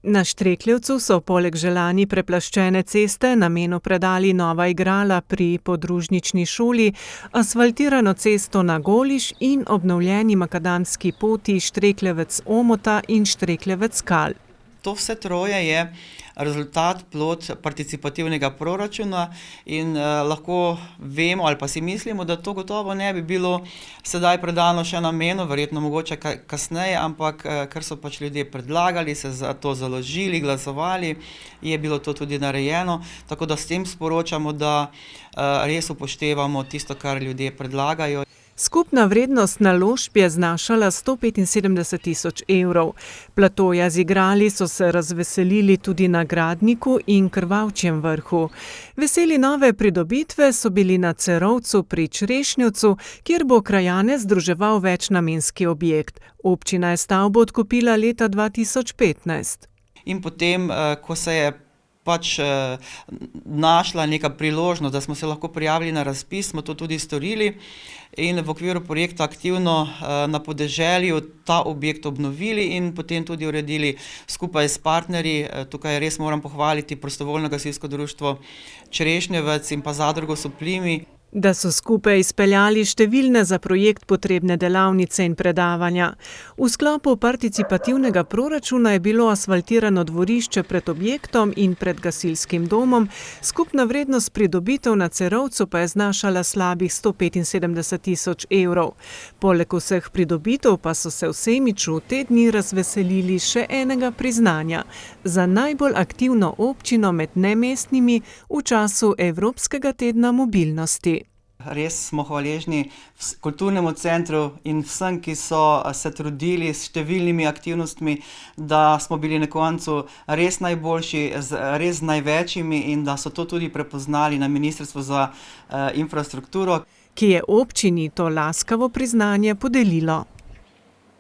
Na Štrekljevcu so poleg želani preplaščene ceste namenu predali nova igrala pri podružnični šoli, asfaltirano cesto na Goliš in obnovljeni makadamski poti Štrekljevec-Omota in Štrekljevec-Kal. To vse troje je rezultat, plod participativnega proračuna in lahko vemo ali pa si mislimo, da to gotovo ne bi bilo sedaj predano še namenu, verjetno mogoče kasneje, ampak ker so pač ljudje predlagali, se za to založili, glasovali, je bilo to tudi narejeno, tako da s tem sporočamo, da res upoštevamo tisto, kar ljudje predlagajo. Skupna vrednost naložb je znašala 175 000 evrov. Platoja z igrali so se razveselili tudi na Gradniku in Krvavčjem Vrhu. Veseli nove pridobitve so bili na Cerovcu pri Črešnjevcu, kjer bo krajane združeval večnamenski objekt. Občina je stavbo odkupila leta 2015. In potem, ko se je pač našla neka priložnost, da smo se lahko prijavili na razpis, smo to tudi storili in v okviru projekta aktivno na podeželju ta objekt obnovili in potem tudi uredili skupaj s partnerji. Tukaj res moram pohvaliti Prostovoljno gasilsko društvo Črešnjevec in pa zadrugo Soplimi. Da so skupaj izpeljali številne za projekt potrebne delavnice in predavanja. V sklopu participativnega proračuna je bilo asfaltirano dvorišče pred objektom in pred gasilskim domom, skupna vrednost pridobitev na Cerovcu pa je znašala slabih 175 000 evrov. Poleg vseh pridobitev pa so se v Semiču te dni razveselili še enega priznanja za najbolj aktivno občino med nemestnimi v času Evropskega tedna mobilnosti. Res smo hvaležni kulturnemu centru in vsem, ki so se trudili s številnimi aktivnostmi, da smo bili na koncu res najboljši, res največjimi in da so to tudi prepoznali na Ministrstvu za infrastrukturo, ki je občini to laskavo priznanje podelilo.